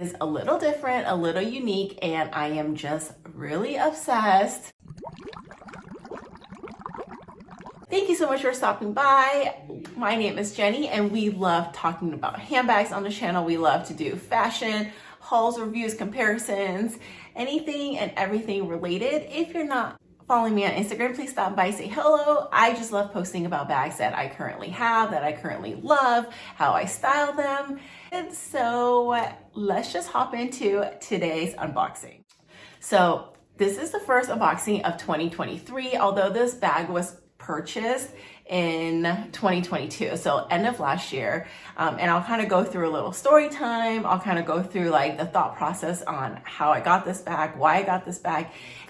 It's a little different, a little unique, and I am just really obsessed. Thank you so much for stopping by. My name is Jenny, and we love talking about handbags on the channel. We love to do fashion, hauls, reviews, comparisons, anything and everything related. If you're not following me on Instagram, please stop by, say hello. I just love posting about bags that I currently have, that I currently love, how I style them. And so let's just hop into today's unboxing. So this is the first unboxing of 2023, although this bag was purchased in 2022, so end of last year. And I'll kind of go through a little story time. I'll kind of go through like the thought process on how I got this bag, why I got this bag.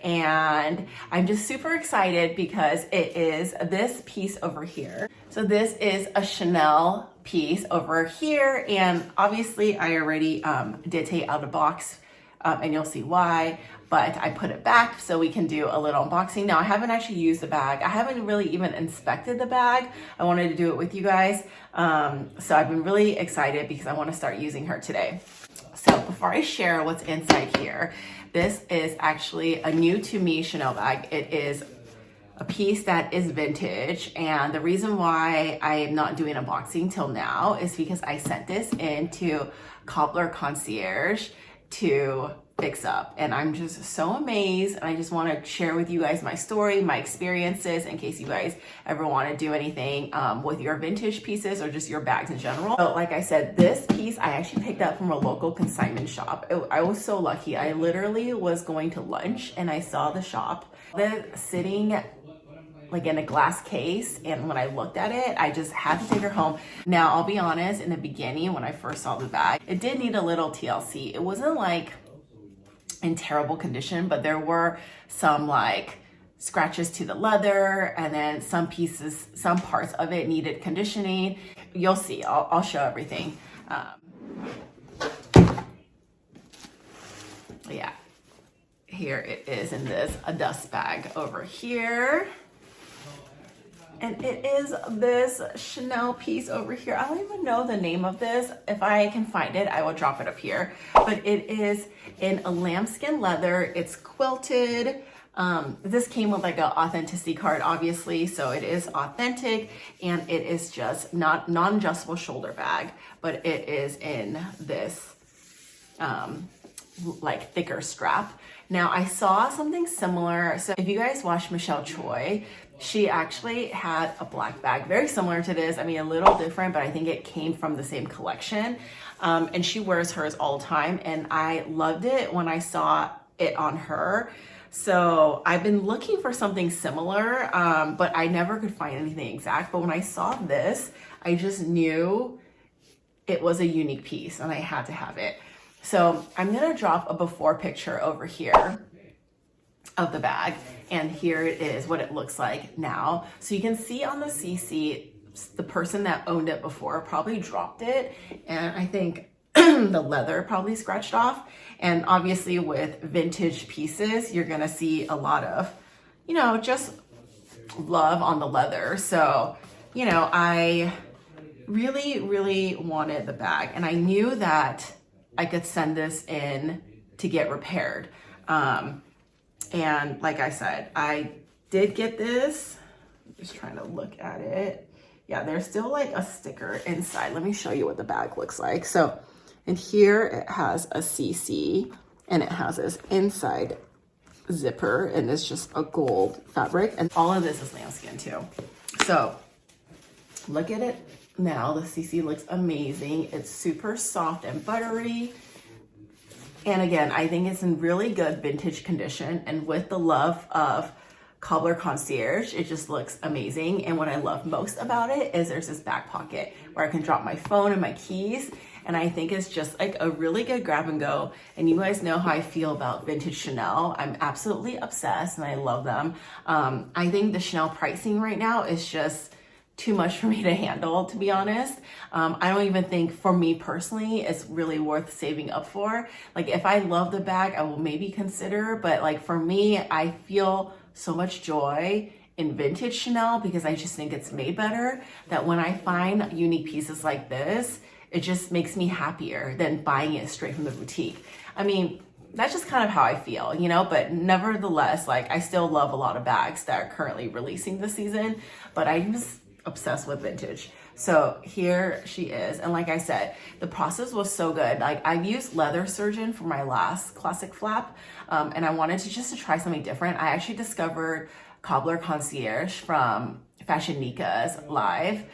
And I'm just super excited because it is this piece over here. So this is a Chanel piece over here. And obviously I already did take out a box and you'll see why, but I put it back so we can do a little unboxing. Now I haven't actually used the bag. I haven't really even inspected the bag. I wanted to do it with you guys. So I've been really excited because I want to start using her today. So before I share what's inside here, this is actually a new to me Chanel bag. It is a piece that is vintage, and the reason why I am not doing unboxing till now is because I sent this into Cobbler Concierge to fix up, and I'm just so amazed, and I just want to share with you guys my story, my experiences, in case you guys ever want to do anything with your vintage pieces or just your bags in general. So like I said, this piece I actually picked up from a local consignment shop. I was so lucky. I literally was going to lunch and I saw the shop. They're sitting like in a glass case, and when I looked at it, I just had to take her home. Now I'll be honest, in the beginning when I first saw the bag, it did need a little TLC. It wasn't like in terrible condition, but there were some like scratches to the leather, and then some pieces, some parts of it needed conditioning. You'll see, I'll show everything. Yeah, here it is in this a dust bag over here. And it is this Chanel piece over here. I don't even know the name of this. If I can find it, I will drop it up here. But it is in a lambskin leather. It's quilted. This came with like an authenticity card, obviously. So it is authentic, and it is just not non-adjustable shoulder bag, but it is in this like thicker strap. Now I saw something similar. So if you guys watch Michelle Choi, she actually had a black bag very similar to this. I mean, a little different, but I think it came from the same collection. And she wears hers all the time, and I loved it when I saw it on her. So I've been looking for something similar, but I never could find anything exact. But when I saw this, I just knew it was a unique piece and I had to have it. So I'm gonna drop a before picture over here of the bag, and here it is what it looks like now. So you can see on the CC, the person that owned it before probably dropped it, and I think the leather probably scratched off. And obviously with vintage pieces, you're gonna see a lot of, you know, just love on the leather. So, you know, I really wanted the bag, and I knew that I could send this in to get repaired. And like I said, I did get this. I'm just trying to look at it. Yeah, there's still like a sticker inside. Let me show you what the bag looks like. So in here, it has a CC, and it has this inside zipper, and it's just a gold fabric. And all of this is lambskin too. So look at it now. The CC looks amazing. It's super soft and buttery. And again, I think it's in really good vintage condition, and with the love of Cobbler Concierge, it just looks amazing. And what I love most about it is there's this back pocket where I can drop my phone and my keys, and I think it's just like a really good grab and go. And you guys know how I feel about vintage Chanel. I'm absolutely obsessed, and I love them. I think the Chanel pricing right now is just too much for me to handle, to be honest. I don't even think, for me personally, it's really worth saving up for. Like, if I love the bag, I will maybe consider, but like for me, I feel so much joy in vintage Chanel because I just think it's made better, that when I find unique pieces like this, it just makes me happier than buying it straight from the boutique. I mean, that's just kind of how I feel, you know, but nevertheless, like I still love a lot of bags that are currently releasing this season, but I'm just obsessed with vintage. So here she is. And like I said, the process was so good. Like I've used Leather Surgeon for my last classic flap. And I wanted to try something different. I actually discovered Cobbler Concierge from Fashion Nika's live.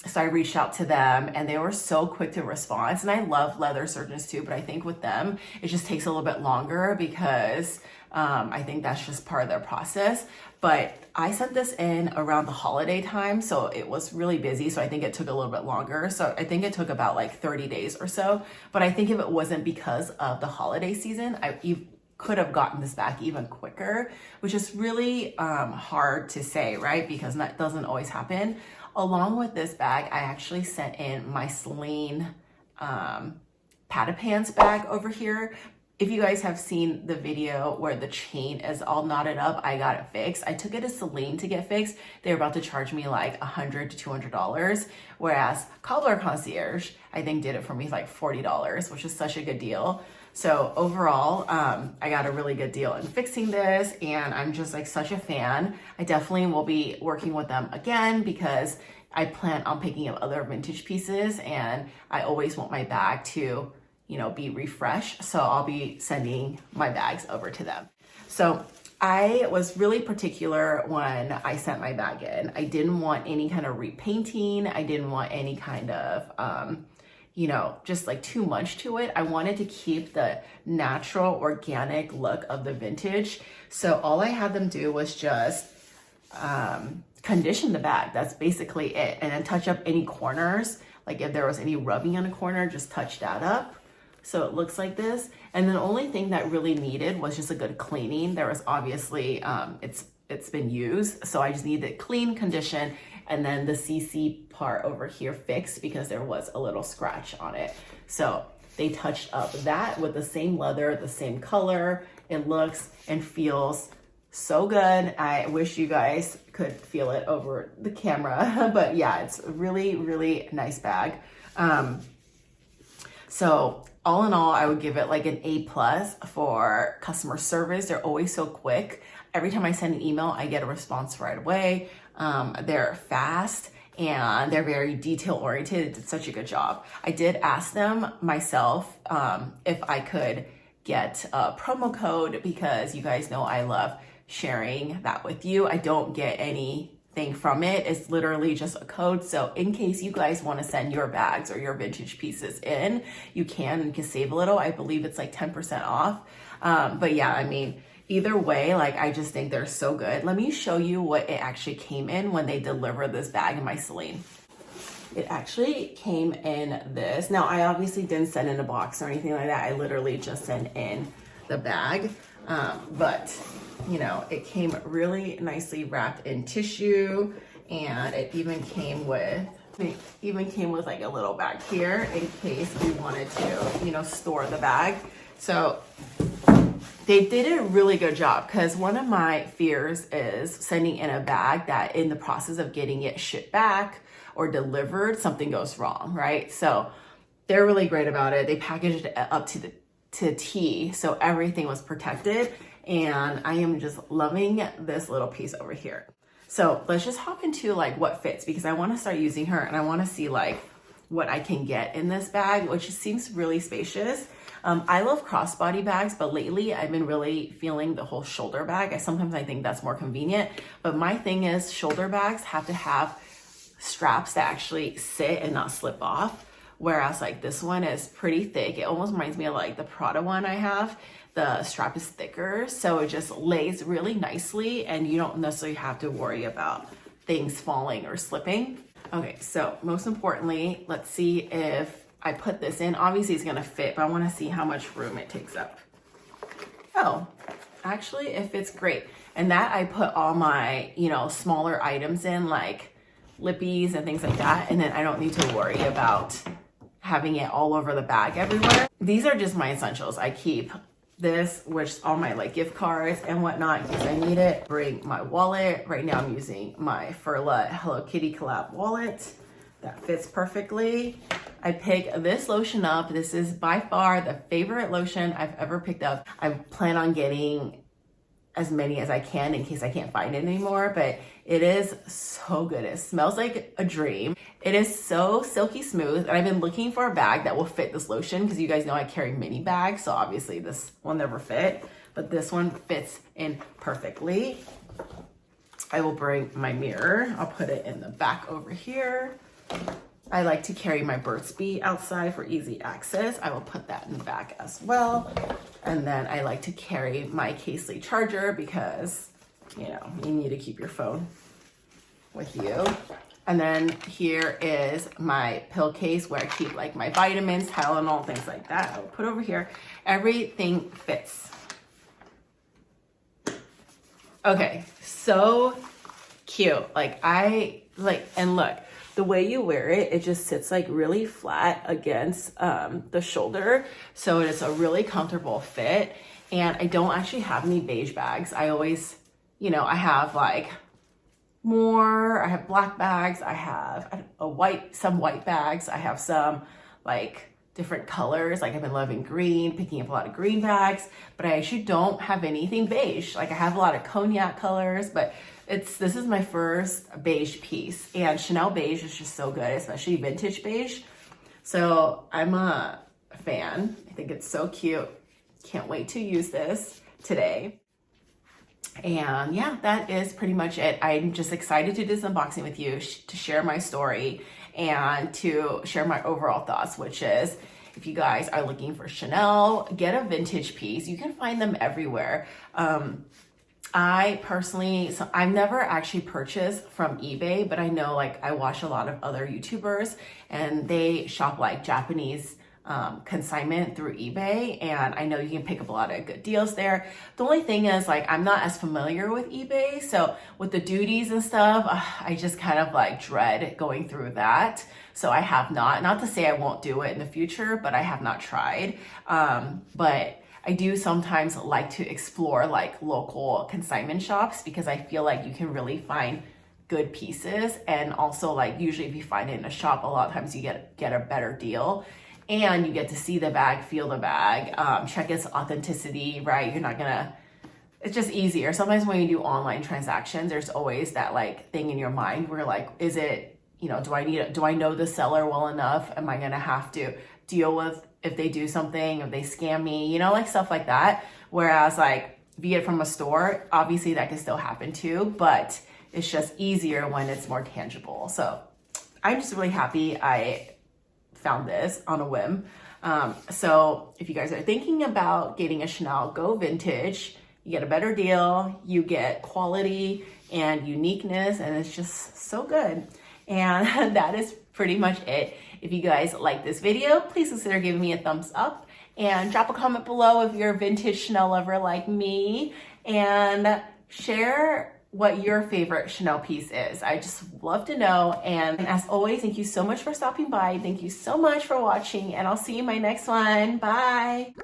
So I reached out to them and they were so quick to respond. And I love leather surgeons too, but I think with them, it just takes a little bit longer because I think that's just part of their process. But I sent this in around the holiday time, so it was really busy. So I think it took a little bit longer. So I think it took about like 30 days or so. But I think if it wasn't because of the holiday season, you could have gotten this back even quicker, which is really hard to say, right? Because that doesn't always happen. Along with this bag, I actually sent in my Celine Patapants bag over here. If you guys have seen the video where the chain is all knotted up, I got it fixed. I took it to Celine to get fixed. They were about to charge me like $100 to $200, whereas Cobbler Concierge, I think did it for me like $40, which is such a good deal. So overall, I got a really good deal in fixing this, and I'm just like such a fan. I definitely will be working with them again because I plan on picking up other vintage pieces, and I always want my bag to, you know, be refreshed. So I'll be sending my bags over to them. So I was really particular when I sent my bag in. I didn't want any kind of repainting. I didn't want any kind of, you know, just like too much to it. I wanted to keep the natural, organic look of the vintage. So all I had them do was just condition the bag. That's basically it. And then touch up any corners. Like if there was any rubbing on a corner, just touch that up. So it looks like this. And then the only thing that really needed was just a good cleaning. There was obviously, it's been used. So I just needed clean condition, and then the CC part over here fixed because there was a little scratch on it. So they touched up that with the same leather, the same color. It looks and feels so good. I wish you guys could feel it over the camera, but yeah, it's a really, really nice bag. So all in all, I would give it like an A+ for customer service. They're always so quick. Every time I send an email, I get a response right away. They're fast and they're very detail oriented. It's such a good job. I did ask them myself if I could get a promo code because you guys know I love sharing that with you. I don't get anything from it. It's literally just a code. So in case you guys want to send your bags or your vintage pieces in, you can save a little. I believe it's like 10% off. But yeah, I mean, either way, like I just think they're so good. Let me show you what it actually came in when they delivered this bag in my Celine. It actually came in this. Now I obviously didn't send in a box or anything like that. I literally just sent in the bag. But you know, it came really nicely wrapped in tissue, and it even came with like a little bag here in case we wanted to, you know, store the bag. So they did a really good job, because one of my fears is sending in a bag that in the process of getting it shipped back or delivered, something goes wrong, right? So they're really great about it. They packaged it up to T, so everything was protected. And I am just loving this little piece over here. So let's just hop into like what fits, because I want to start using her and I want to see like what I can get in this bag, which seems really spacious. I love crossbody bags, but lately I've been really feeling the whole shoulder bag. Sometimes I think that's more convenient, but my thing is shoulder bags have to have straps that actually sit and not slip off. Whereas like this one is pretty thick. It almost reminds me of like the Prada one I have. The strap is thicker, so it just lays really nicely and you don't necessarily have to worry about things falling or slipping. Okay, so most importantly, let's see if I put this in. Obviously it's gonna fit, but I wanna see how much room it takes up. Oh, actually it fits great. And that I put all my, you know, smaller items in, like lippies and things like that, and then I don't need to worry about having it all over the bag everywhere. These are just my essentials. I keep this, which all my like gift cards and whatnot in case I need it. Bring my wallet. Right now I'm using my Furla Hello Kitty collab wallet. that fits perfectly. I pick this lotion up. This is by far the favorite lotion I've ever picked up. I plan on getting as many as I can in case I can't find it anymore, but it is so good. It smells like a dream. It is so silky smooth, and I've been looking for a bag that will fit this lotion because you guys know I carry mini bags, so obviously this will never fit, but this one fits in perfectly. I will bring my mirror. I'll put it in the back over here. I like to carry my Burt's Bee outside for easy access. I will put that in the back as well. And then I like to carry my Casely charger because, you know, you need to keep your phone with you. And then here is my pill case where I keep like my vitamins, Tylenol, things like that. I'll put over here. Everything fits. Okay, so cute. And look, the way you wear it, it just sits like really flat against the shoulder. So it's a really comfortable fit. And I don't actually have any beige bags. I always, you know, I have like I have black bags. I have some white bags. I have some like different colors. Like I've been loving green, picking up a lot of green bags, but I actually don't have anything beige. Like I have a lot of cognac colors, but this is my first beige piece, and Chanel beige is just so good, especially vintage beige. So I'm a fan. I think it's so cute. Can't wait to use this today. And yeah, that is pretty much it. I'm just excited to do this unboxing with you, to share my story and to share my overall thoughts, which is, if you guys are looking for Chanel, get a vintage piece. You can find them everywhere. I personally, so I've never actually purchased from eBay, but I know like I watch a lot of other YouTubers and they shop like Japanese consignment through eBay, and I know you can pick up a lot of good deals there. The only thing is like I'm not as familiar with eBay, so with the duties and stuff, I just kind of like dread going through that. So I have not to say I won't do it in the future, but I have not tried. But I do sometimes like to explore like local consignment shops because I feel like you can really find good pieces, and also like usually if you find it in a shop, a lot of times you get a better deal. And you get to see the bag, feel the bag, check its authenticity, right? You're not gonna, it's just easier. Sometimes when you do online transactions, there's always that like thing in your mind where like, is it, you know, do I know the seller well enough? Am I gonna have to deal with if they do something, if they scam me, you know, like stuff like that. Whereas like, if you get it from a store, obviously that can still happen too, but it's just easier when it's more tangible. So I'm just really happy I found this on a whim. So if you guys are thinking about getting a Chanel, go vintage. You get a better deal, you get quality and uniqueness, and it's just so good. And that is pretty much it. If you guys like this video, please consider giving me a thumbs up and drop a comment below if you're a vintage Chanel lover like me, and share what your favorite Chanel piece is. I just love to know. And as always, thank you so much for stopping by. Thank you so much for watching, and I'll see you in my next one. Bye.